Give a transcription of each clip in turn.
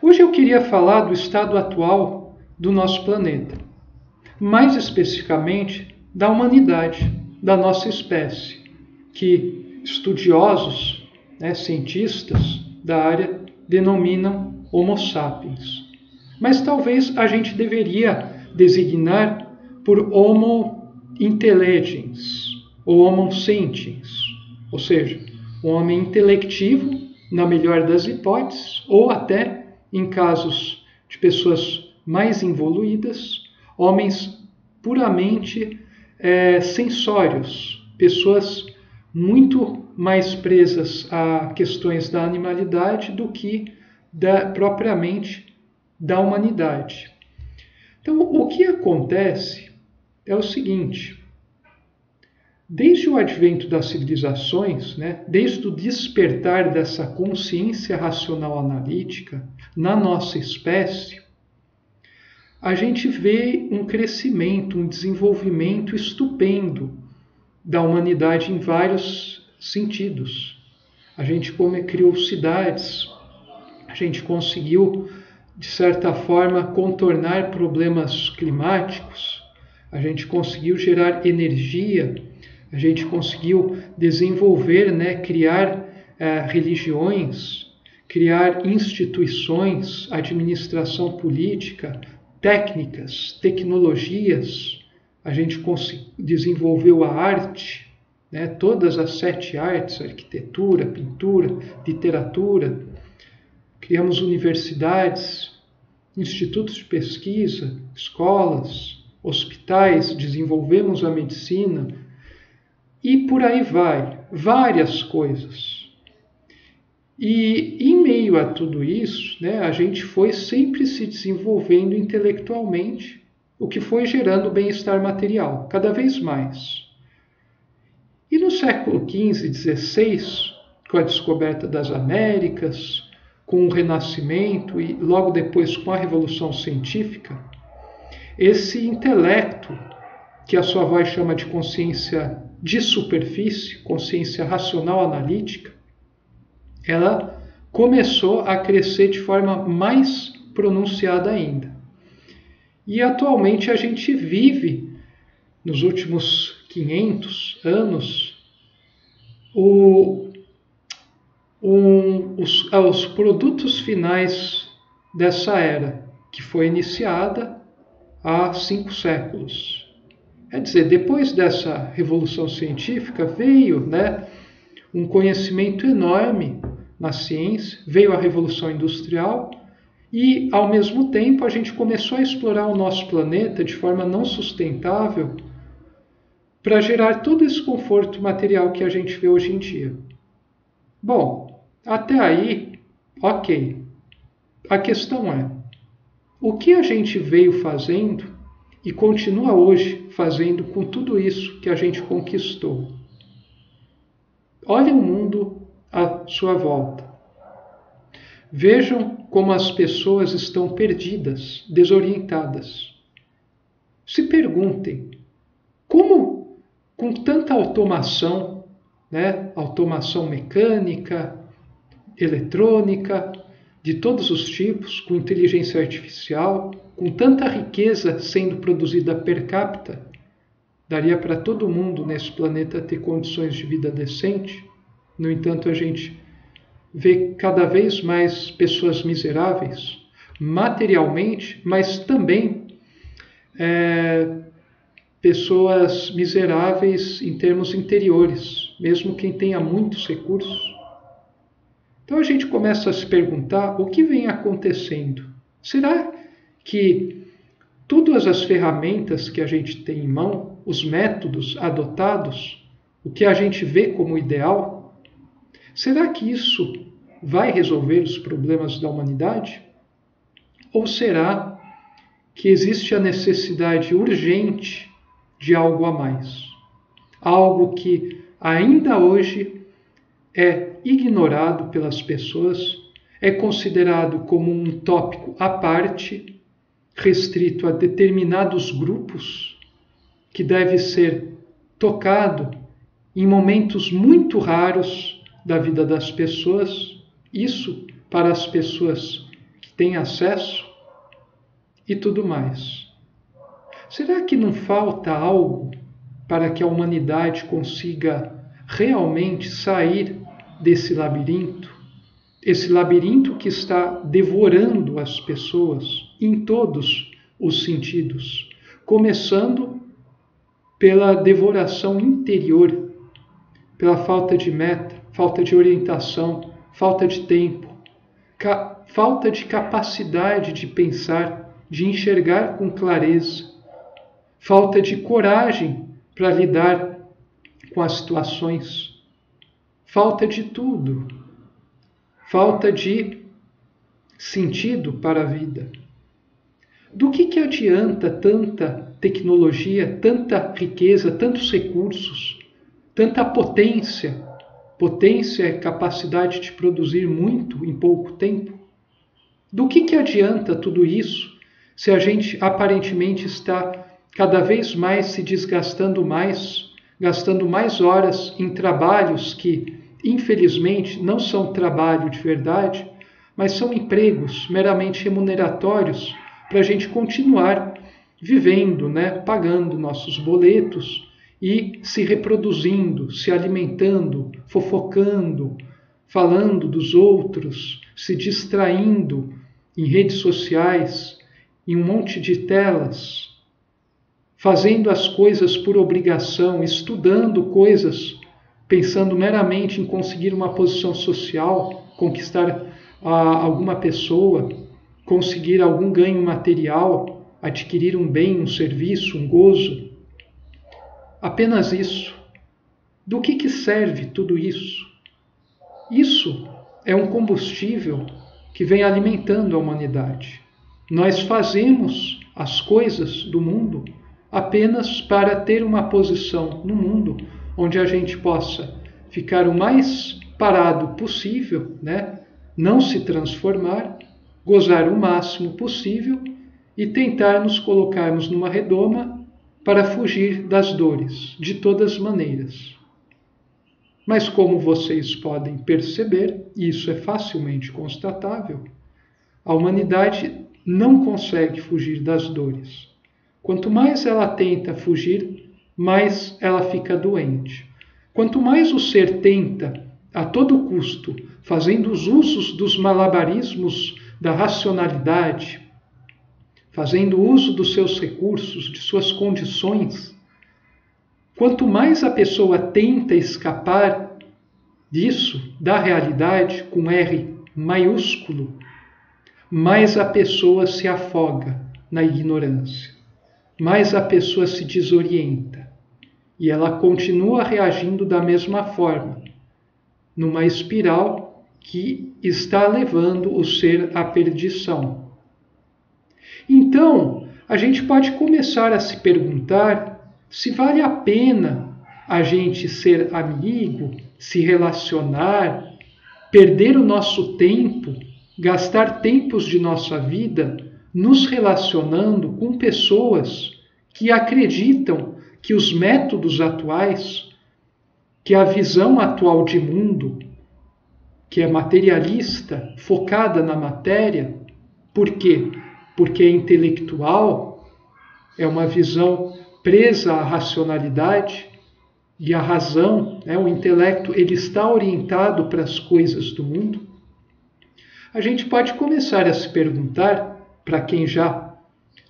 Hoje eu queria falar do estado atual do nosso planeta, mais especificamente da humanidade, da nossa espécie, que estudiosos, cientistas da área denominam Homo sapiens. Mas talvez a gente deveria designar por Homo intelligens ou Homo sentiens, ou seja, um homem intelectivo, na melhor das hipóteses, ou até, em casos de pessoas mais evoluídas, homens puramente sensórios, pessoas muito mais presas a questões da animalidade do que propriamente da humanidade. Então, o que acontece é o seguinte: desde o advento das civilizações, desde o despertar dessa consciência racional analítica na nossa espécie, a gente vê um crescimento, um desenvolvimento estupendo da humanidade em vários sentidos. A gente criou cidades, a gente conseguiu, de certa forma, contornar problemas climáticos, a gente conseguiu gerar energia, a gente conseguiu desenvolver, criar religiões, criar instituições, administração política, técnicas, tecnologias. A gente desenvolveu a arte, todas as 7 artes, arquitetura, pintura, literatura. Criamos universidades, institutos de pesquisa, escolas, hospitais, desenvolvemos a medicina e por aí vai, várias coisas. E em meio a tudo isso, a gente foi sempre se desenvolvendo intelectualmente, o que foi gerando bem-estar material, cada vez mais. E no século XV e XVI, com a descoberta das Américas, com o Renascimento e logo depois com a Revolução Científica, esse intelecto, que a sua voz chama de consciência de superfície, consciência racional analítica, ela começou a crescer de forma mais pronunciada ainda. E atualmente a gente vive, nos últimos 500 anos, os produtos finais dessa era, que foi iniciada há 5 séculos. Quer dizer, depois dessa revolução científica veio um conhecimento enorme na ciência, veio a revolução industrial e, ao mesmo tempo, a gente começou a explorar o nosso planeta de forma não sustentável para gerar todo esse conforto material que a gente vê hoje em dia. Bom, até aí, ok. A questão é, o que a gente veio fazendo e continua hoje fazendo com tudo isso que a gente conquistou? Olhem o mundo à sua volta. Vejam como as pessoas estão perdidas, desorientadas. Se perguntem, como com tanta automação, automação mecânica, eletrônica, de todos os tipos, com inteligência artificial, com tanta riqueza sendo produzida per capita, daria para todo mundo nesse planeta ter condições de vida decente? No entanto, a gente vê cada vez mais pessoas miseráveis, materialmente, mas também pessoas miseráveis em termos interiores, mesmo quem tenha muitos recursos. Então a gente começa a se perguntar o que vem acontecendo. Será que todas as ferramentas que a gente tem em mão, os métodos adotados, o que a gente vê como ideal, será que isso vai resolver os problemas da humanidade? Ou será que existe a necessidade urgente de algo a mais? Algo que ainda hoje é ignorado pelas pessoas, é considerado como um tópico à parte, restrito a determinados grupos, que deve ser tocado em momentos muito raros da vida das pessoas. Isso para as pessoas que tem acesso e tudo mais. Será que não falta algo para que a humanidade consiga realmente sair desse labirinto? Esse labirinto que está devorando as pessoas em todos os sentidos, começando pela devoração interior, pela falta de meta, falta de orientação, falta de tempo, falta de capacidade de pensar, de enxergar com clareza, falta de coragem para lidar com as situações, falta de tudo, falta de sentido para a vida. Do que adianta tanta tecnologia, tanta riqueza, tantos recursos, tanta potência? Potência é capacidade de produzir muito em pouco tempo. Do que adianta tudo isso se a gente aparentemente está cada vez mais se desgastando mais, gastando mais horas em trabalhos que, infelizmente, não são trabalho de verdade, mas são empregos meramente remuneratórios para a gente continuar vivendo, pagando nossos boletos e se reproduzindo, se alimentando, fofocando, falando dos outros, se distraindo em redes sociais, em um monte de telas, fazendo as coisas por obrigação, estudando coisas, pensando meramente em conseguir uma posição social, conquistar alguma pessoa, conseguir algum ganho material, adquirir um bem, um serviço, um gozo. Apenas isso. Do que serve tudo isso? Isso é um combustível que vem alimentando a humanidade. Nós fazemos as coisas do mundo apenas para ter uma posição no mundo onde a gente possa ficar o mais parado possível, não se transformar, gozar o máximo possível e tentar nos colocarmos numa redoma para fugir das dores, de todas as maneiras. Mas como vocês podem perceber, e isso é facilmente constatável, a humanidade não consegue fugir das dores. Quanto mais ela tenta fugir, mais ela fica doente. Quanto mais o ser tenta, a todo custo, fazendo os usos dos malabarismos da racionalidade, fazendo uso dos seus recursos, de suas condições, quanto mais a pessoa tenta escapar disso, da realidade, com R maiúsculo, mais a pessoa se afoga na ignorância, mais a pessoa se desorienta e ela continua reagindo da mesma forma, numa espiral que está levando o ser à perdição. Então, a gente pode começar a se perguntar se vale a pena a gente ser amigo, se relacionar, perder o nosso tempo, gastar tempos de nossa vida nos relacionando com pessoas que acreditam que os métodos atuais, que a visão atual de mundo, que é materialista, focada na matéria, por quê? Porque é intelectual, é uma visão presa à racionalidade e à razão, o intelecto ele está orientado para as coisas do mundo. A gente pode começar a se perguntar, para quem já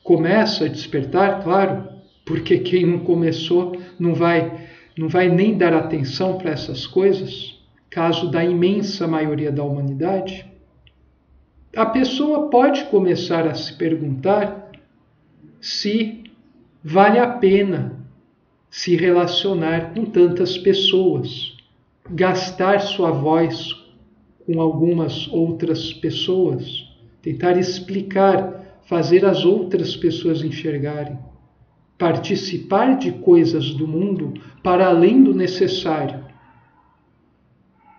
começa a despertar, claro, porque quem não começou não vai nem dar atenção para essas coisas, caso da imensa maioria da humanidade. A pessoa pode começar a se perguntar se vale a pena se relacionar com tantas pessoas, gastar sua voz com algumas outras pessoas, tentar explicar, fazer as outras pessoas enxergarem, participar de coisas do mundo para além do necessário.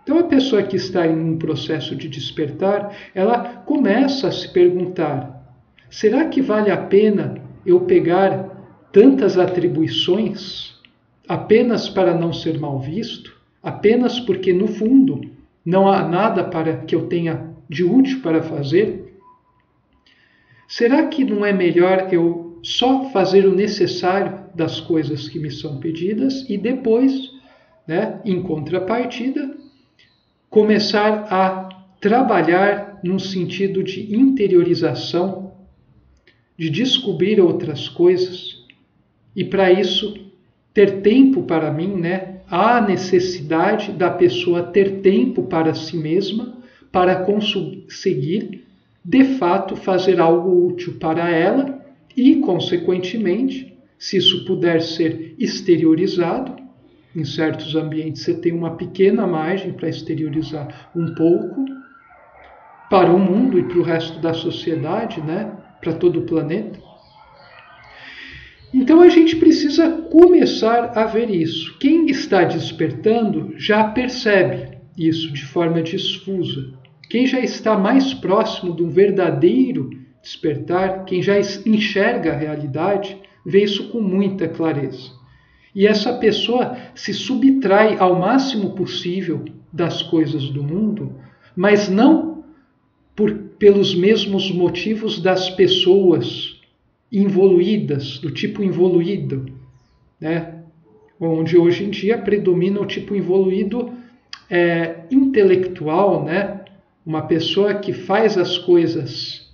Então a pessoa que está em um processo de despertar, ela começa a se perguntar, será que vale a pena eu pegar tantas atribuições apenas para não ser mal visto, apenas porque no fundo não há nada para que eu tenha de útil para fazer? Será que não é melhor eu só fazer o necessário das coisas que me são pedidas e depois, né, em contrapartida, começar a trabalhar num sentido de interiorização, de descobrir outras coisas, e para isso ter tempo para mim, né? Há necessidade da pessoa ter tempo para si mesma, para conseguir, de fato, fazer algo útil para ela e, consequentemente, se isso puder ser exteriorizado, em certos ambientes você tem uma pequena margem para exteriorizar um pouco para o mundo e para o resto da sociedade, né? Para todo o planeta. Então a gente precisa começar a ver isso. Quem está despertando já percebe isso de forma difusa. Quem já está mais próximo de um verdadeiro despertar, quem já enxerga a realidade, vê isso com muita clareza. E essa pessoa se subtrai ao máximo possível das coisas do mundo, mas não pelos mesmos motivos das pessoas involuídas, do tipo involuído, né? Onde hoje em dia predomina o tipo involuído intelectual, né? Uma pessoa que faz as coisas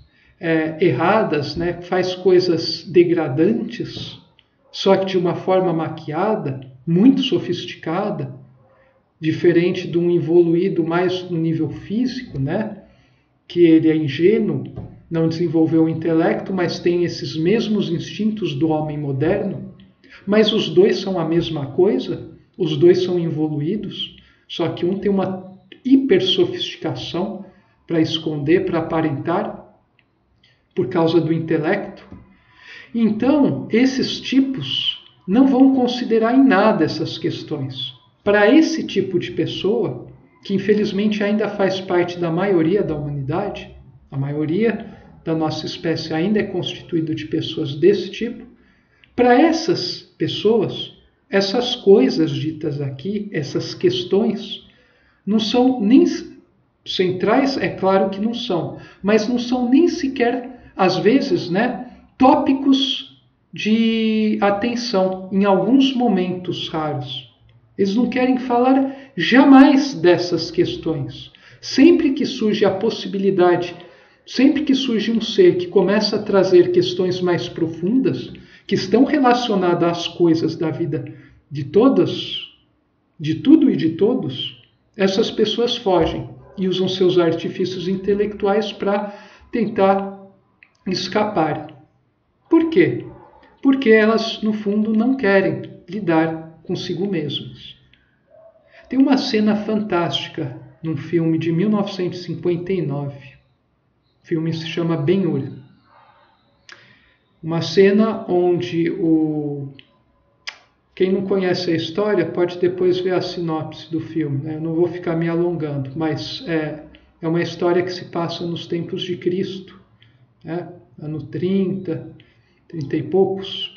erradas, né? Faz coisas degradantes, só que de uma forma maquiada, muito sofisticada, diferente de um involuído mais no nível físico, né? Que ele é ingênuo, não desenvolveu o intelecto, mas tem esses mesmos instintos do homem moderno. Mas os dois são a mesma coisa, os dois são involuídos, só que um tem uma hipersofisticação para esconder, para aparentar, por causa do intelecto. Então, esses tipos não vão considerar em nada essas questões. Para esse tipo de pessoa, que infelizmente ainda faz parte da maioria da humanidade, a maioria da nossa espécie ainda é constituída de pessoas desse tipo, para essas pessoas, essas coisas ditas aqui, essas questões, não são nem centrais, é claro que não são, mas não são nem sequer, às vezes, né, tópicos de atenção em alguns momentos raros. Eles não querem falar jamais dessas questões. Sempre que surge a possibilidade, sempre que surge um ser que começa a trazer questões mais profundas, que estão relacionadas às coisas da vida de todas, de tudo e de todos, essas pessoas fogem e usam seus artifícios intelectuais para tentar escapar. Por quê? Porque elas, no fundo, não querem lidar consigo mesmas. Tem uma cena fantástica num filme de 1959. O filme se chama Ben-Hur. Uma cena onde quem não conhece a história pode depois ver a sinopse do filme, né? Eu não vou ficar me alongando, mas é uma história que se passa nos tempos de Cristo, né? Ano 30, 30 e poucos.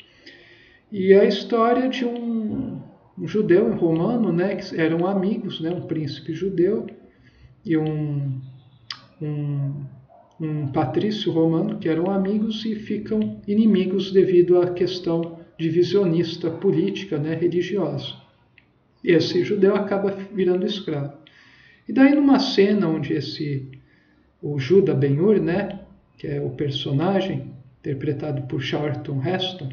E a história de um judeu e um romano, né, que eram amigos, né, um príncipe judeu e um patrício romano, que eram amigos e ficam inimigos devido à questão divisionista política, né, religiosa. Esse judeu acaba virando escravo. E daí numa cena onde o Judah Ben-Hur, né, que é o personagem interpretado por Charlton Heston,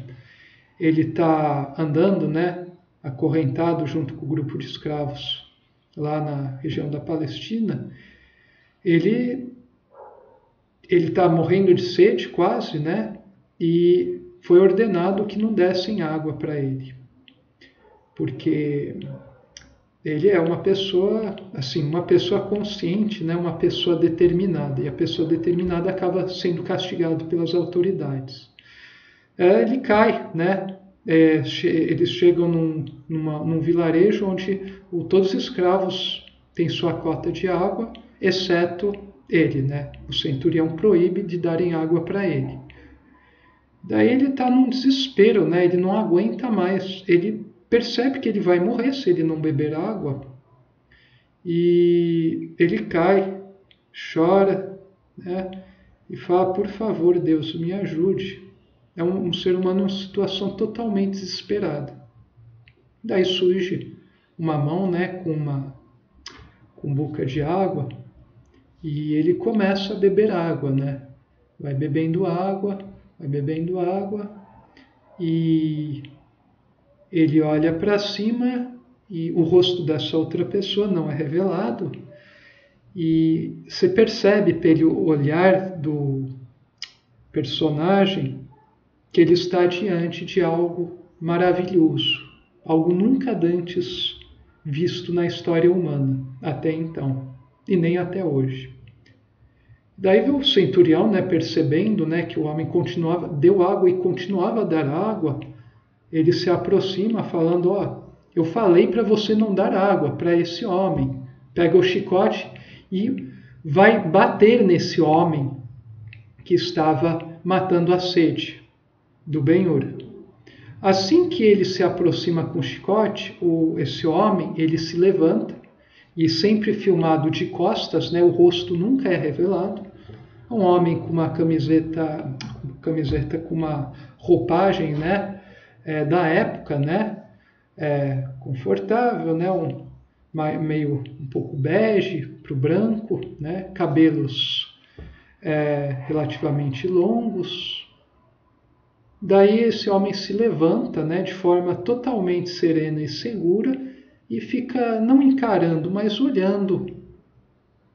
ele está andando, né, acorrentado junto com o grupo de escravos lá na região da Palestina. Ele está morrendo de sede quase, né, e foi ordenado que não dessem água para ele, porque ele é uma pessoa, assim, uma pessoa consciente, né, uma pessoa determinada, e a pessoa determinada acaba sendo castigada pelas autoridades. Ele cai, né? Eles chegam num vilarejo onde todos os escravos têm sua cota de água, exceto ele, né? O centurião proíbe de darem água para ele. Daí ele está num desespero, né? Ele não aguenta mais. Ele percebe que ele vai morrer se ele não beber água. E ele cai, chora, né? e fala: por favor, Deus, me ajude. É um ser humano em uma situação totalmente desesperada. Daí surge uma mão, né, com boca de água, e ele começa a beber água, né? Vai bebendo água, e ele olha para cima e o rosto dessa outra pessoa não é revelado. E você percebe pelo olhar do personagem que ele está diante de algo maravilhoso, algo nunca antes visto na história humana, até então, e nem até hoje. Daí o centurião, né, percebendo, né, que o homem deu água e continuava a dar água, ele se aproxima falando: ó, eu falei para você não dar água para esse homem. Pega o chicote e vai bater nesse homem que estava matando a sede do Ben-Hur. Assim que ele se aproxima com o chicote, esse homem, ele se levanta, e sempre filmado de costas, né, o rosto nunca é revelado. Um homem com uma camiseta com uma roupagem, né, da época, né, confortável, né, meio um pouco bege para o branco, né, cabelos relativamente longos. Daí esse homem se levanta, né, de forma totalmente serena e segura e fica não encarando, mas olhando.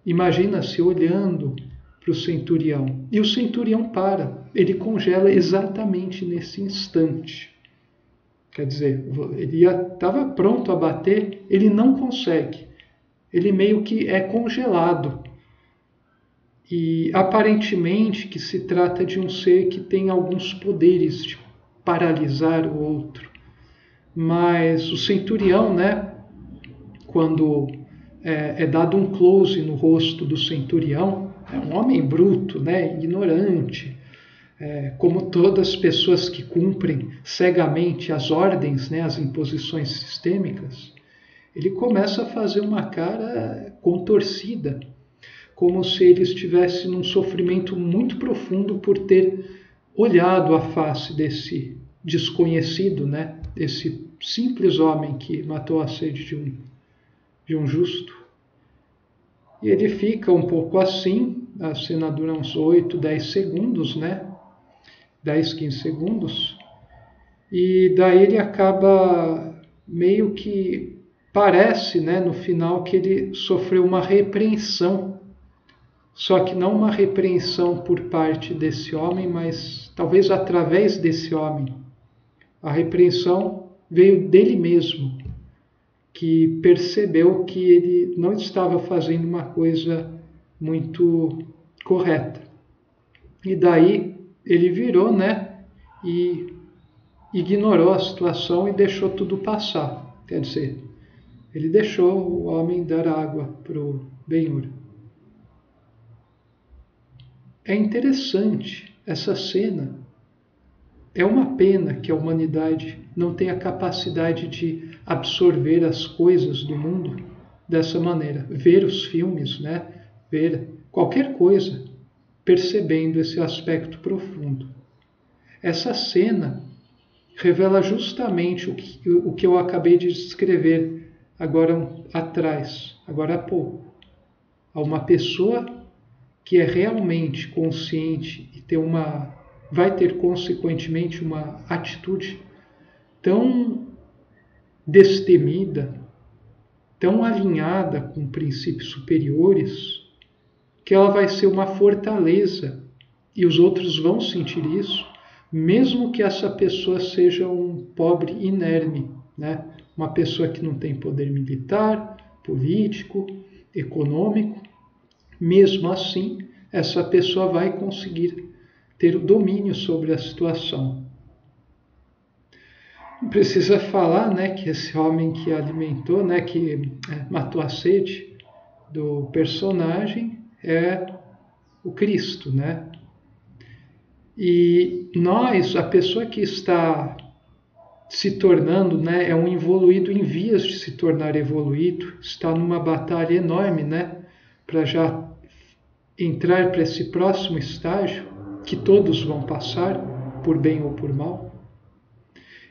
Imagina-se olhando para o centurião. E o centurião para, ele congela exatamente nesse instante. Quer dizer, ele estava pronto a bater, ele não consegue. Ele meio que é congelado. E aparentemente que se trata de um ser que tem alguns poderes de paralisar o outro. Mas o centurião, né, quando é dado um close no rosto do centurião, é um homem bruto, né, ignorante, como todas as pessoas que cumprem cegamente as ordens, né, as imposições sistêmicas, ele começa a fazer uma cara contorcida, como se ele estivesse num sofrimento muito profundo por ter olhado a face desse desconhecido, né? Esse simples homem que matou a sede de um justo. E ele fica um pouco assim, a cena dura uns 8, 10 segundos, né? 10, 15 segundos. E daí ele acaba meio que parece, né, no final, que ele sofreu uma repreensão. Só que não uma repreensão por parte desse homem, mas talvez através desse homem. A repreensão veio dele mesmo, que percebeu que ele não estava fazendo uma coisa muito correta. E daí ele virou, né, e ignorou a situação e deixou tudo passar. Quer dizer, ele deixou o homem dar água para o Ben-Hur. É interessante essa cena. É uma pena que a humanidade não tenha capacidade de absorver as coisas do mundo dessa maneira. Ver os filmes, né? Ver qualquer coisa, percebendo esse aspecto profundo. Essa cena revela justamente o que eu acabei de descrever agora há pouco. A uma pessoa que é realmente consciente e vai ter consequentemente uma atitude tão destemida, tão alinhada com princípios superiores, que ela vai ser uma fortaleza e os outros vão sentir isso, mesmo que essa pessoa seja um pobre inerme, né? Uma pessoa que não tem poder militar, político, econômico. Mesmo assim, essa pessoa vai conseguir ter o domínio sobre a situação. Não precisa falar, né, que esse homem que alimentou, né, que matou a sede do personagem é o Cristo, né? E nós, a pessoa que está se tornando, né, é um evoluído em vias de se tornar evoluído, está numa batalha enorme, né, para já entrar para esse próximo estágio, que todos vão passar, por bem ou por mal,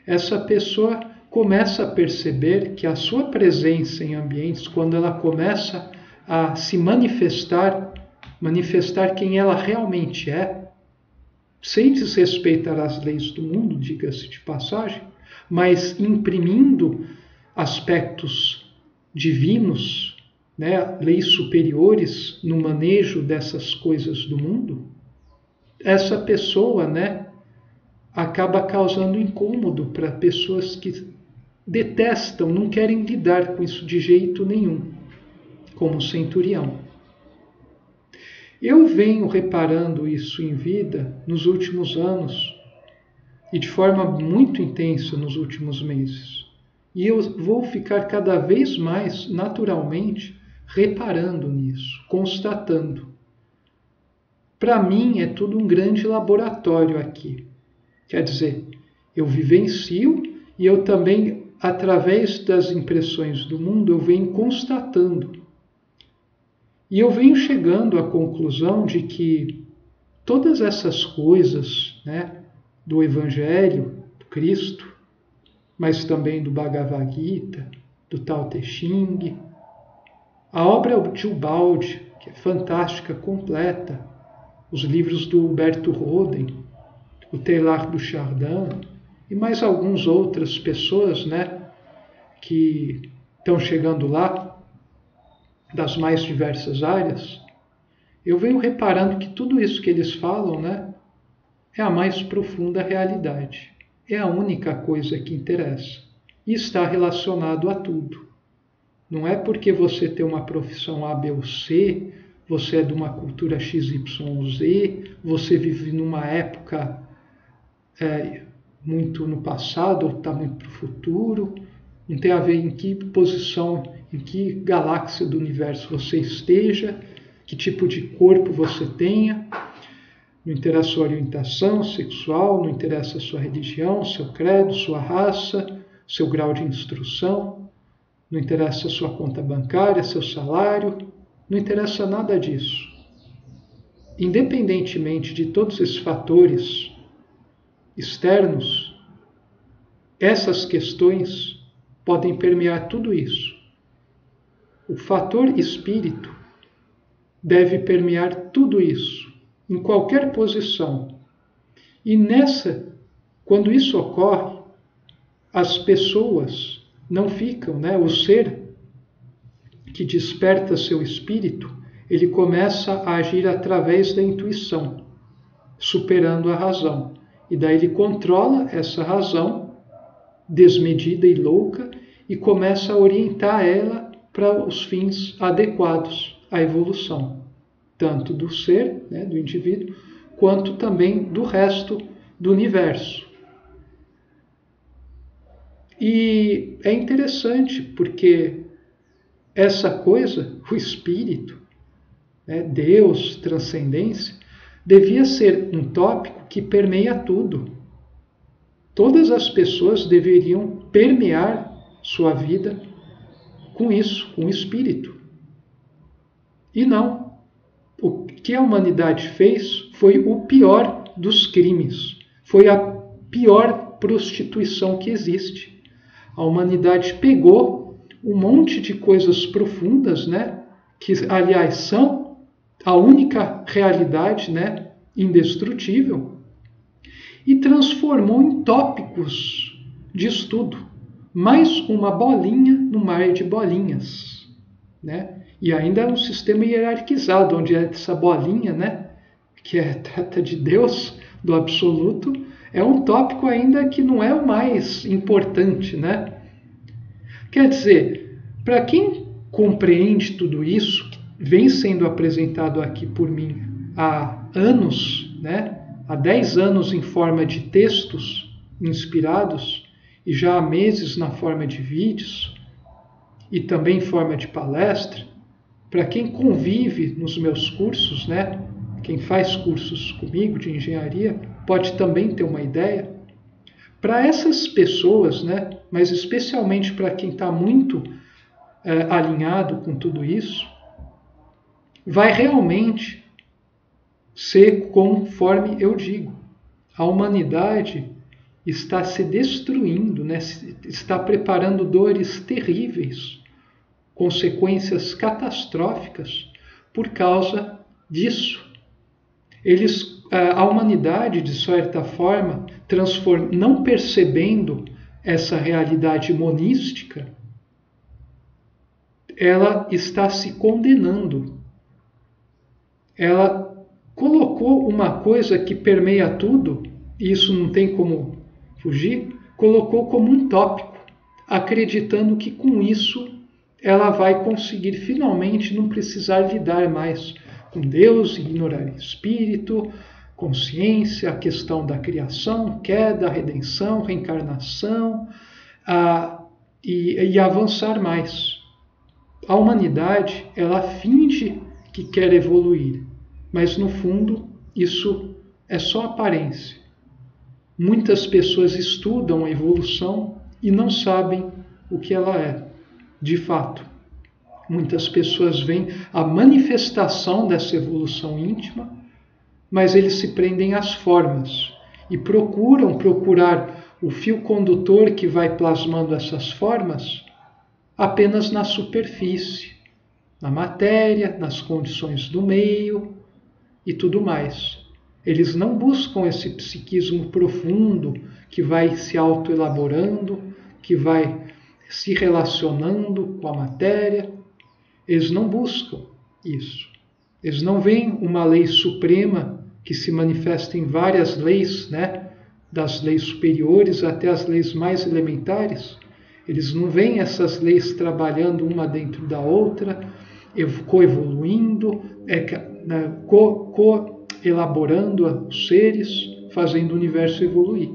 essa pessoa começa a perceber que a sua presença em ambientes, quando ela começa a se manifestar quem ela realmente é, sem desrespeitar as leis do mundo, diga-se de passagem, mas imprimindo aspectos divinos, né, leis superiores no manejo dessas coisas do mundo, essa pessoa, né, acaba causando incômodo para pessoas que detestam, não querem lidar com isso de jeito nenhum, como o centurião. Eu venho reparando isso em vida nos últimos anos e de forma muito intensa nos últimos meses. E eu vou ficar cada vez mais naturalmente reparando nisso, constatando. Para mim é tudo um grande laboratório aqui. Quer dizer, eu vivencio e eu também, através das impressões do mundo, eu venho constatando. E eu venho chegando à conclusão de que todas essas coisas, né, do Evangelho, do Cristo, mas também do Bhagavad Gita, do Tao Te Ching, a obra de Ubaldi, que é fantástica, completa, os livros do Huberto Roden, o Teilhard do Chardin e mais algumas outras pessoas, né, que estão chegando lá, das mais diversas áreas, eu venho reparando que tudo isso que eles falam, né, é a mais profunda realidade. É a única coisa que interessa. E está relacionado a tudo. Não é porque você tem uma profissão A, B ou C, você é de uma cultura X, Y ou Z, você vive numa época muito no passado ou está muito para o futuro. Não tem a ver em que posição, em que galáxia do universo você esteja, que tipo de corpo você tenha. Não interessa a sua orientação sexual, não interessa a sua religião, seu credo, sua raça, seu grau de instrução, não interessa a sua conta bancária, seu salário, não interessa nada disso. Independentemente de todos esses fatores externos, essas questões podem permear tudo isso. O fator espírito deve permear tudo isso, em qualquer posição. E quando isso ocorre, as pessoas não ficam, né? O ser que desperta seu espírito, ele começa a agir através da intuição, superando a razão. E daí ele controla essa razão desmedida e louca e começa a orientar ela para os fins adequados à evolução, tanto do ser, né, do indivíduo, quanto também do resto do universo. E é interessante porque essa coisa, o espírito, né, Deus, transcendência, devia ser um tópico que permeia tudo. Todas as pessoas deveriam permear sua vida com isso, com o espírito. E não. O que a humanidade fez foi o pior dos crimes. Foi a pior prostituição que existe. A humanidade pegou um monte de coisas profundas, né, que, aliás, são a única realidade, né, indestrutível, e transformou em tópicos de estudo. Mais uma bolinha no mar de bolinhas, né? E ainda é um sistema hierarquizado, onde essa bolinha, né, que trata de Deus, do absoluto, é um tópico ainda que não é o mais importante, né? Quer dizer, para quem compreende tudo isso, que vem sendo apresentado aqui por mim há anos, né? Há 10 anos em forma de textos inspirados e já há meses na forma de vídeos e também em forma de palestra, para quem convive nos meus cursos, né? Quem faz cursos comigo de engenharia pode também ter uma ideia. Para essas pessoas, né? Mas especialmente para quem está muito alinhado com tudo isso, vai realmente ser conforme eu digo. A humanidade está se destruindo, né? Está preparando dores terríveis, consequências catastróficas por causa disso. A humanidade, de certa forma, não percebendo essa realidade monística, ela está se condenando. Ela colocou uma coisa que permeia tudo, e isso não tem como fugir, colocou como um tópico, acreditando que com isso ela vai conseguir finalmente não precisar lidar mais com Deus, ignorar espírito, consciência, a questão da criação, queda, redenção, reencarnação, e avançar mais. A humanidade, ela finge que quer evoluir, mas no fundo isso é só aparência. Muitas pessoas estudam a evolução e não sabem o que ela é, de fato. Muitas pessoas veem a manifestação dessa evolução íntima, mas eles se prendem às formas e procurar o fio condutor que vai plasmando essas formas apenas na superfície, na matéria, nas condições do meio e tudo mais. Eles não buscam esse psiquismo profundo que vai se autoelaborando, que vai se relacionando com a matéria. Eles não buscam isso. Eles não veem uma lei suprema que se manifesta em várias leis, né? Das leis superiores até as leis mais elementares. Eles não veem essas leis trabalhando uma dentro da outra, coevoluindo, elaborando os seres, fazendo o universo evoluir.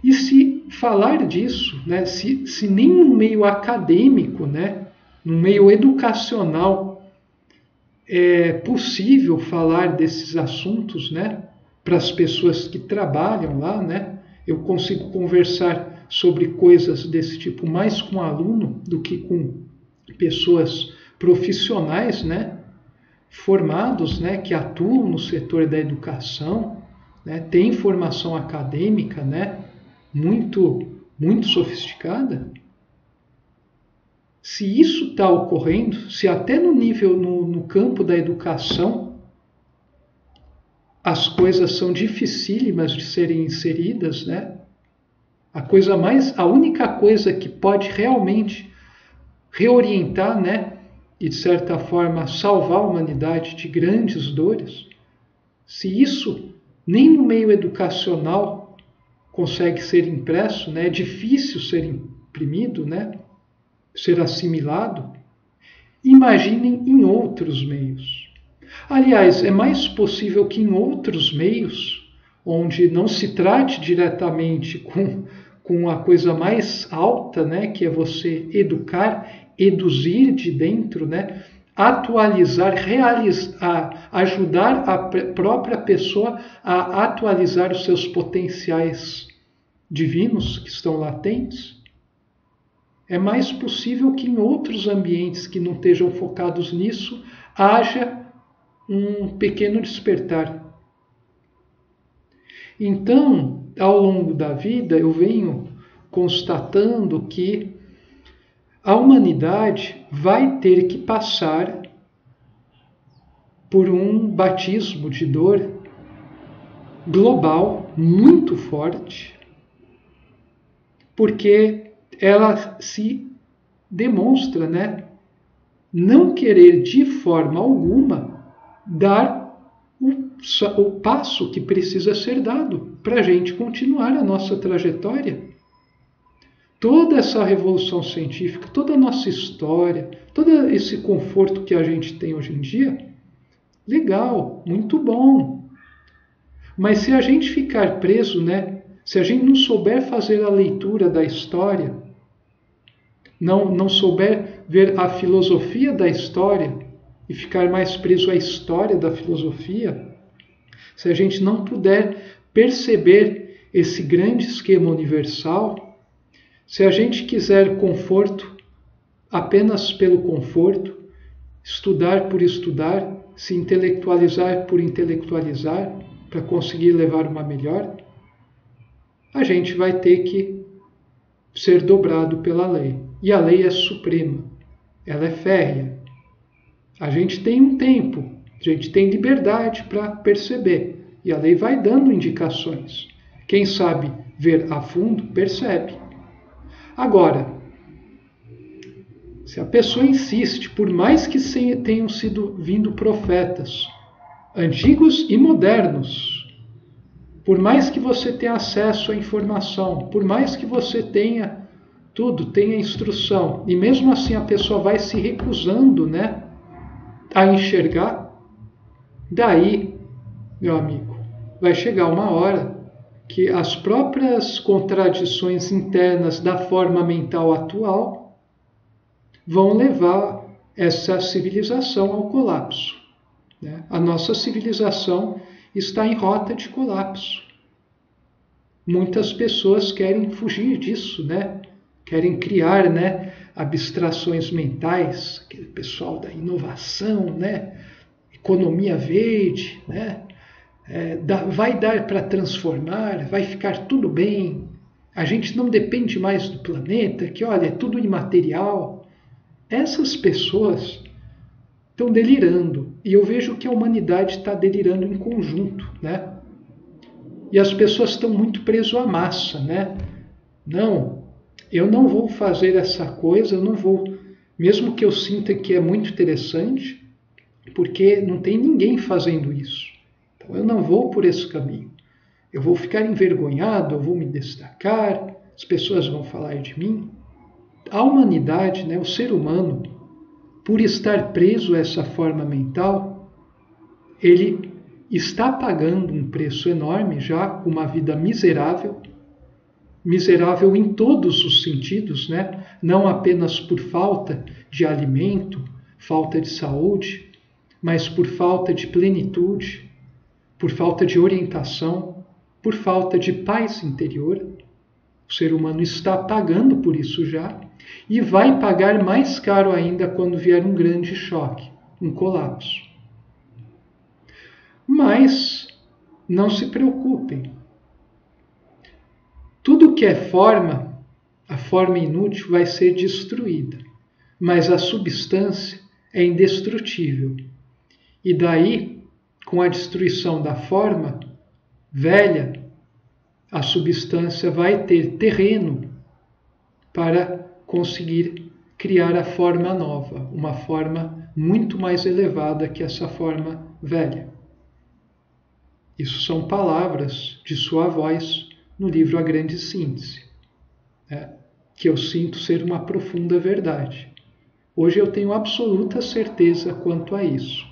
E se falar disso, né, se nem no meio acadêmico, né, no meio educacional, é possível falar desses assuntos, né, para as pessoas que trabalham lá, né, eu consigo conversar sobre coisas desse tipo mais com aluno do que com pessoas profissionais, né, formados, né, que atuam no setor da educação, né, têm formação acadêmica, né, muito sofisticada. Se isso está ocorrendo, se até no nível, no campo da educação, as coisas são dificílimas de serem inseridas, né, a única coisa que pode realmente reorientar, né, e de certa forma salvar a humanidade de grandes dores, se isso nem no meio educacional consegue ser impresso, né, é difícil ser imprimido, né, ser assimilado, imaginem em outros meios. Aliás, é mais possível que em outros meios, onde não se trate diretamente com a coisa mais alta, né, que é você educar, eduzir de dentro, né, atualizar, ajudar a própria pessoa a atualizar os seus potenciais divinos que estão latentes. É mais possível que em outros ambientes que não estejam focados nisso, haja um pequeno despertar. Então, ao longo da vida, eu venho constatando que a humanidade vai ter que passar por um batismo de dor global muito forte, porque ela se demonstra, né, não querer de forma alguma dar o passo que precisa ser dado para a gente continuar a nossa trajetória. Toda essa revolução científica, toda a nossa história, todo esse conforto que a gente tem hoje em dia, legal, muito bom. Mas se a gente ficar preso, né, se a gente não souber fazer a leitura da história, não souber ver a filosofia da história e ficar mais preso à história da filosofia, se a gente não puder perceber esse grande esquema universal, se a gente quiser conforto apenas pelo conforto, estudar por estudar, se intelectualizar por intelectualizar para conseguir levar uma melhor, a gente vai ter que ser dobrado pela lei. E a lei é suprema, ela é férrea. A gente tem um tempo, a gente tem liberdade para perceber. E a lei vai dando indicações. Quem sabe ver a fundo, percebe. Agora, se a pessoa insiste, por mais que tenham sido vindo profetas, antigos e modernos, por mais que você tenha acesso à informação, por mais que você tenha tudo, tenha instrução, e mesmo assim a pessoa vai se recusando, né, a enxergar, daí, meu amigo, vai chegar uma hora que as próprias contradições internas da forma mental atual vão levar essa civilização ao colapso. Né? A nossa civilização está em rota de colapso. Muitas pessoas querem fugir disso, né? Querem criar, né, abstrações mentais, aquele pessoal da inovação, né? Economia verde, né? Vai dar para transformar, vai ficar tudo bem, a gente não depende mais do planeta, que olha, é tudo imaterial. Essas pessoas estão delirando, e eu vejo que a humanidade está delirando em conjunto, né? E as pessoas estão muito presas à massa, né? Não, eu não vou fazer essa coisa, eu não vou, mesmo que eu sinta que é muito interessante, porque não tem ninguém fazendo isso. Então eu não vou por esse caminho. Eu vou ficar envergonhado, eu vou me destacar, as pessoas vão falar de mim. A humanidade, né, o ser humano, por estar preso a essa forma mental, ele está pagando um preço enorme já, com uma vida miserável, miserável em todos os sentidos, né? Não apenas por falta de alimento, falta de saúde, mas por falta de plenitude, por falta de orientação, por falta de paz interior. O ser humano está pagando por isso já e vai pagar mais caro ainda quando vier um grande choque, um colapso. Mas não se preocupem. Tudo que é forma, a forma inútil vai ser destruída, mas a substância é indestrutível. E daí, com a destruição da forma velha, a substância vai ter terreno para conseguir criar a forma nova, uma forma muito mais elevada que essa forma velha. Isso são palavras de sua voz no livro A Grande Síntese, né? Que eu sinto ser uma profunda verdade. Hoje eu tenho absoluta certeza quanto a isso.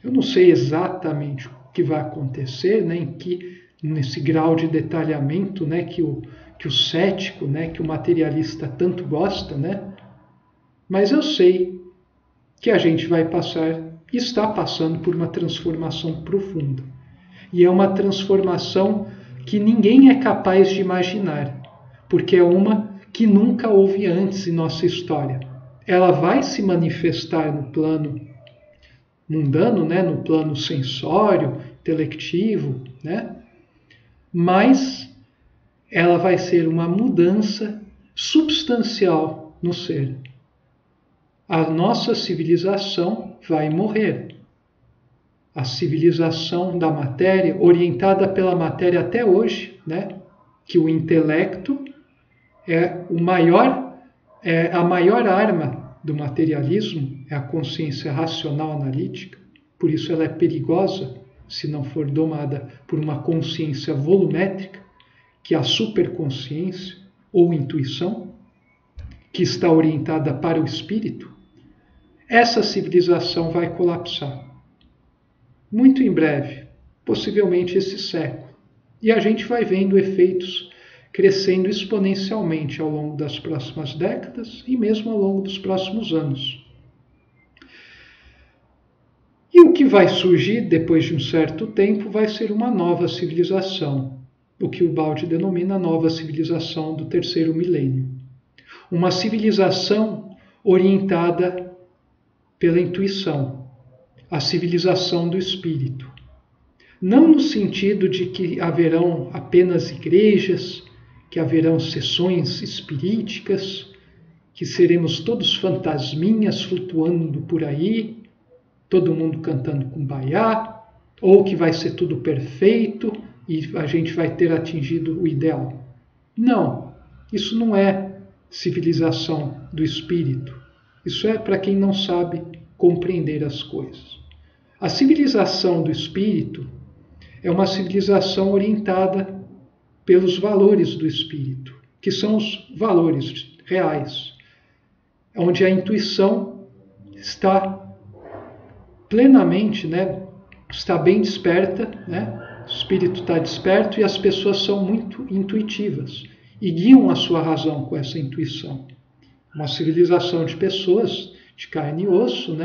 Eu não sei exatamente o que vai acontecer, né, nesse grau de detalhamento, né, que o cético, né, que o materialista tanto gosta, né? Mas eu sei que a gente vai passar, está passando por uma transformação profunda. E é uma transformação que ninguém é capaz de imaginar, porque é uma que nunca houve antes em nossa história. Ela vai se manifestar no plano mundano, né, no plano sensório, intelectivo, né? Mas ela vai ser uma mudança substancial no ser. A nossa civilização vai morrer. A civilização da matéria, orientada pela matéria até hoje, né? Que o intelecto é a maior arma do materialismo, é a consciência racional analítica, por isso ela é perigosa se não for domada por uma consciência volumétrica, que é a superconsciência ou intuição, que está orientada para o espírito. Essa civilização vai colapsar. Muito em breve, possivelmente esse século. E a gente vai vendo efeitos crescendo exponencialmente ao longo das próximas décadas e mesmo ao longo dos próximos anos. E o que vai surgir depois de um certo tempo vai ser uma nova civilização, o que o Baldi denomina a nova civilização do terceiro milênio. Uma civilização orientada pela intuição, a civilização do espírito. Não no sentido de que haverão apenas igrejas, que haverão sessões espiríticas, que seremos todos fantasminhas flutuando por aí, todo mundo cantando kumbaya, ou que vai ser tudo perfeito e a gente vai ter atingido o ideal. Não, isso não é civilização do espírito. Isso é para quem não sabe compreender as coisas. A civilização do espírito é uma civilização orientada pelos valores do espírito, que são os valores reais, onde a intuição está plenamente, está bem desperta, o espírito está desperto e as pessoas são muito intuitivas e guiam a sua razão com essa intuição. Uma civilização de pessoas de carne e osso,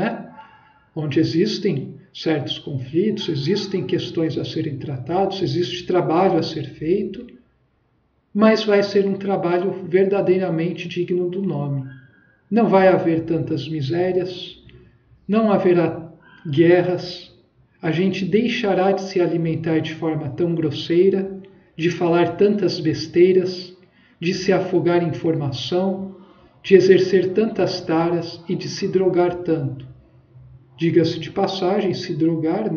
onde existem certos conflitos, existem questões a serem tratadas, existe trabalho a ser feito, mas vai ser um trabalho verdadeiramente digno do nome. Não vai haver tantas misérias, não haverá guerras, a gente deixará de se alimentar de forma tão grosseira, de falar tantas besteiras, de se afogar em informação, de exercer tantas taras e de se drogar tanto. Diga-se de passagem, se drogar,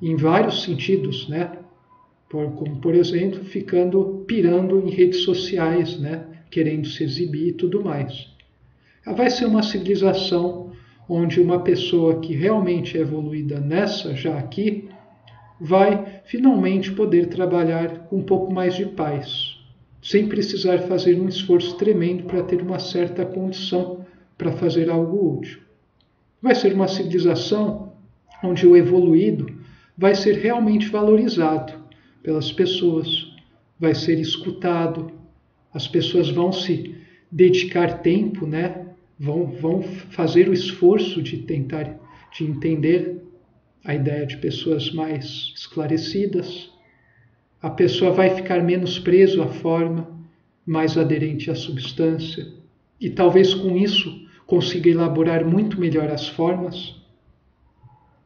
em vários sentidos, como, por exemplo, pirando em redes sociais, querendo se exibir e tudo mais. Vai ser uma civilização onde uma pessoa que realmente é evoluída já aqui, vai finalmente poder trabalhar com um pouco mais de paz, sem precisar fazer um esforço tremendo para ter uma certa condição para fazer algo útil. Vai ser uma civilização onde o evoluído vai ser realmente valorizado pelas pessoas, vai ser escutado, as pessoas vão se dedicar tempo, vão fazer o esforço de tentar de entender a ideia de pessoas mais esclarecidas. A pessoa vai ficar menos preso à forma, mais aderente à substância, e talvez com isso consiga elaborar muito melhor as formas.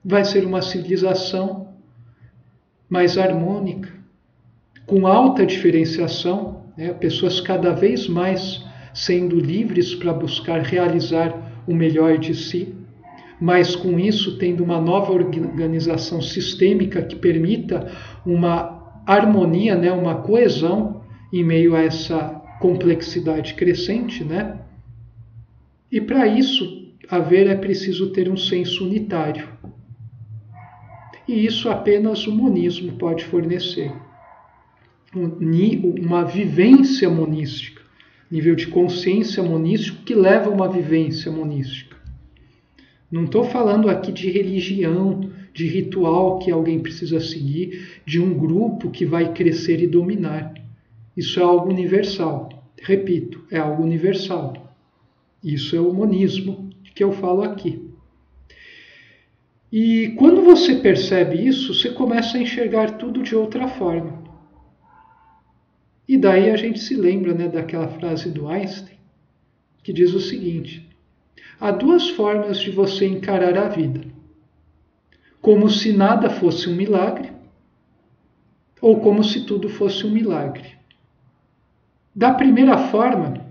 Vai ser uma civilização mais harmônica, com alta diferenciação, pessoas cada vez mais sendo livres para buscar realizar o melhor de si, mas com isso tendo uma nova organização sistêmica que permita uma harmonia, uma coesão em meio a essa complexidade crescente, E para isso é preciso ter um senso unitário. E isso apenas o monismo pode fornecer. Uma vivência monística, nível de consciência monístico que leva a uma vivência monística. Não estou falando aqui de religião, de ritual que alguém precisa seguir, de um grupo que vai crescer e dominar. Isso é algo universal. Repito, é algo universal. Isso é o monismo que eu falo aqui. E quando você percebe isso, você começa a enxergar tudo de outra forma. E daí a gente se lembra daquela frase do Einstein, que diz o seguinte: há duas formas de você encarar a vida. Como se nada fosse um milagre, ou como se tudo fosse um milagre. Da primeira forma,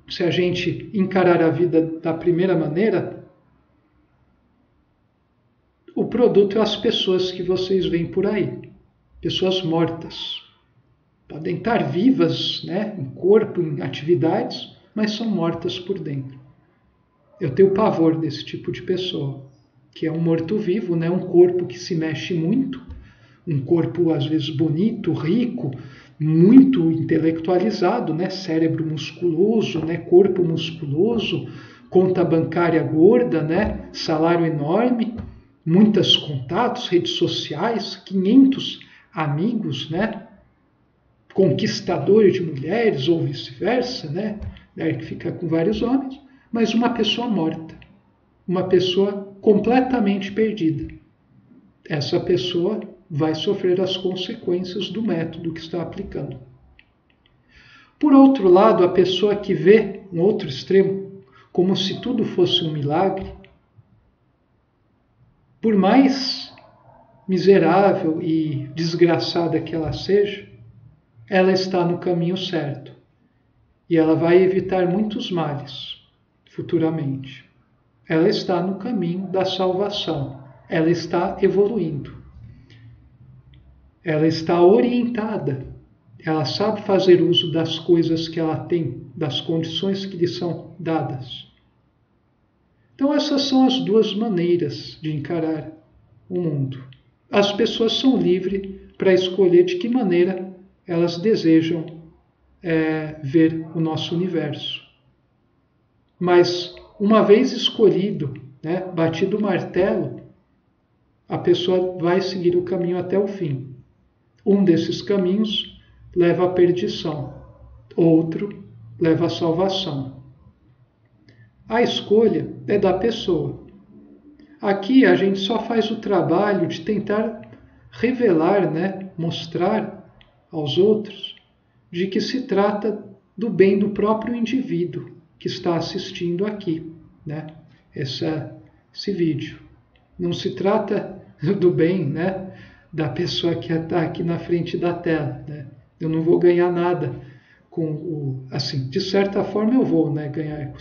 se a gente encarar a vida da primeira maneira, o produto é as pessoas que vocês veem por aí. Pessoas mortas. Podem estar vivas, em corpo, em atividades, mas são mortas por dentro. Eu tenho pavor desse tipo de pessoa, que é um morto-vivo, um corpo que se mexe muito, um corpo às vezes bonito, rico, muito intelectualizado, cérebro musculoso, corpo musculoso, conta bancária gorda, salário enorme, muitos contatos, redes sociais, 500 amigos, conquistador de mulheres ou vice-versa, que fica com vários homens, mas uma pessoa morta, uma pessoa completamente perdida. Essa pessoa vai sofrer as consequências do método que está aplicando. Por outro lado, a pessoa que vê um outro extremo, como se tudo fosse um milagre, por mais miserável e desgraçada que ela seja, ela está no caminho certo. E ela vai evitar muitos males futuramente. Ela está no caminho da salvação. Ela está evoluindo. Ela está orientada. Ela sabe fazer uso das coisas que ela tem, das condições que lhe são dadas. Então essas são as duas maneiras de encarar o mundo. As pessoas são livres para escolher de que maneira elas desejam ver o nosso universo. Mas uma vez escolhido, né, batido o martelo, a pessoa vai seguir o caminho até o fim. Um desses caminhos leva à perdição, outro leva à salvação. A escolha é da pessoa. Aqui a gente só faz o trabalho de tentar revelar, né, mostrar aos outros de que se trata do bem do próprio indivíduo que está assistindo aqui, né, esse vídeo. Não se trata do bem, né, da pessoa que está aqui na frente da tela, né? Eu não vou ganhar nada com assim, de certa forma eu vou, né, ganhar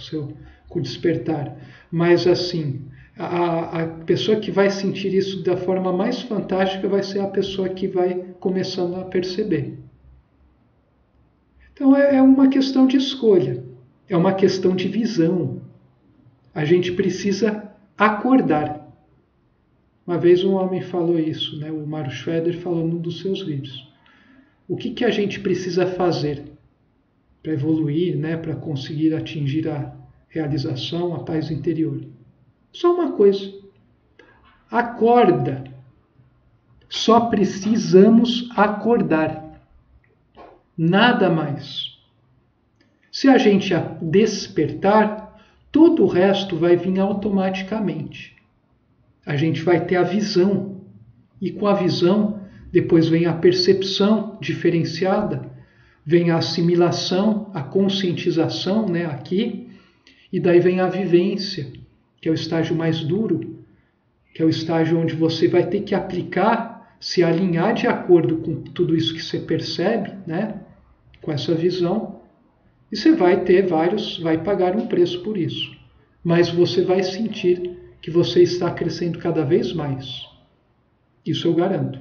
com o despertar, mas assim, a pessoa que vai sentir isso da forma mais fantástica vai ser a pessoa que vai começando a perceber. Então é uma questão de escolha, é uma questão de visão. A gente precisa acordar. Uma vez um homem falou isso, né? O Mario Schroeder falou num dos seus vídeos. O que a gente precisa fazer para evoluir, né? Para conseguir atingir a realização, a paz interior? Só uma coisa. Acorda. Só precisamos acordar. Nada mais. Se a gente despertar, todo o resto vai vir automaticamente. A gente vai ter a visão. E com a visão, depois vem a percepção diferenciada, vem a assimilação, a conscientização, né, aqui, e daí vem a vivência, que é o estágio mais duro, que é o estágio onde você vai ter que aplicar, se alinhar de acordo com tudo isso que você percebe, né, com essa visão, e você vai pagar um preço por isso. Mas você vai sentir que você está crescendo cada vez mais. Isso eu garanto.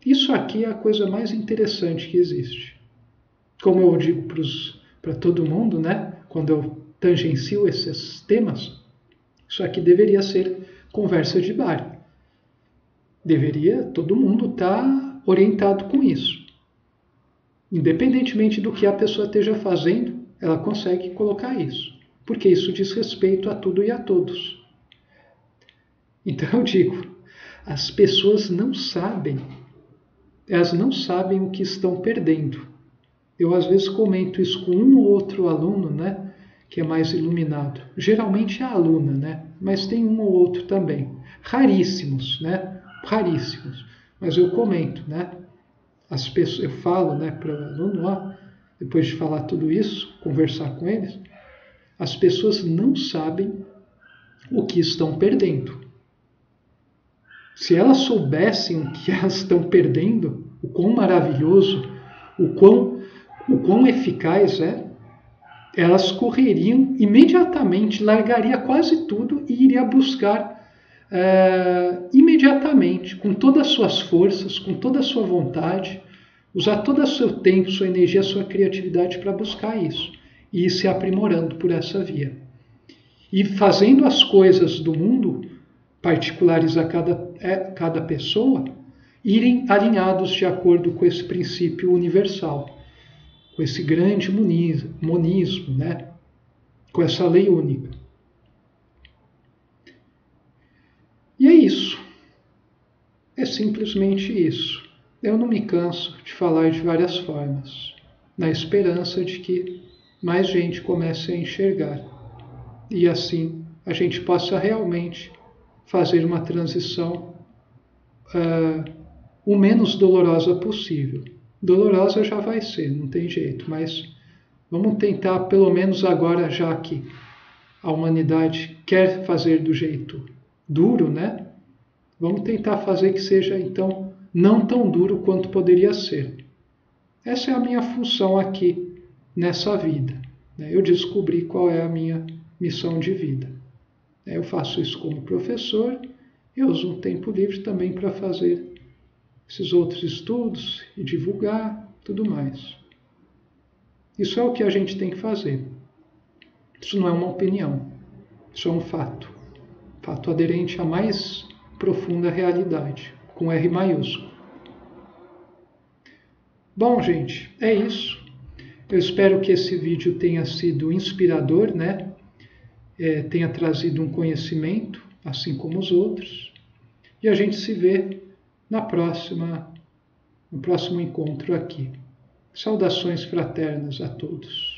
Isso aqui é a coisa mais interessante que existe. Como eu digo para todo mundo, né, quando eu tangencio esses temas, isso aqui deveria ser conversa de bar. Deveria todo mundo estar orientado com isso. Independentemente do que a pessoa esteja fazendo, ela consegue colocar isso. Porque isso diz respeito a tudo e a todos. Então eu digo, as pessoas não sabem, elas não sabem o que estão perdendo. Eu às vezes comento isso com um ou outro aluno, né, que é mais iluminado. Geralmente é a aluna, né, mas tem um ou outro também. Raríssimos, né, raríssimos. Mas eu comento, né, as pessoas, eu falo, né, para o aluno lá, depois de falar tudo isso, conversar com eles, as pessoas não sabem o que estão perdendo. Se elas soubessem o que elas estão perdendo, o quão maravilhoso, o quão eficaz é, elas correriam imediatamente, largaria quase tudo e iria buscar imediatamente, com todas as suas forças, com toda a sua vontade, usar todo o seu tempo, sua energia, sua criatividade para buscar isso. E ir se aprimorando por essa via. E fazendo as coisas do mundo, particulares a cada pessoa, irem alinhados de acordo com esse princípio universal, com esse grande monismo, né? Com essa lei única. E é isso. É simplesmente isso. Eu não me canso de falar de várias formas, na esperança de que mais gente comece a enxergar. E assim a gente possa realmente fazer uma transição o menos dolorosa possível. Dolorosa já vai ser, não tem jeito, mas vamos tentar, pelo menos agora, já que a humanidade quer fazer do jeito duro, né? Vamos tentar fazer que seja, então, não tão duro quanto poderia ser. Essa é a minha função aqui nessa vida. Eu descobri qual é a minha missão de vida. Eu faço isso como professor, eu uso um tempo livre também para fazer esses outros estudos e divulgar, tudo mais. Isso é o que a gente tem que fazer. Isso não é uma opinião, isso é um fato. Fato aderente à mais profunda realidade, com R maiúsculo. Bom, gente, é isso. Eu espero que esse vídeo tenha sido inspirador, né? Tenha trazido um conhecimento, assim como os outros. E a gente se vê no próximo encontro aqui. Saudações fraternas a todos.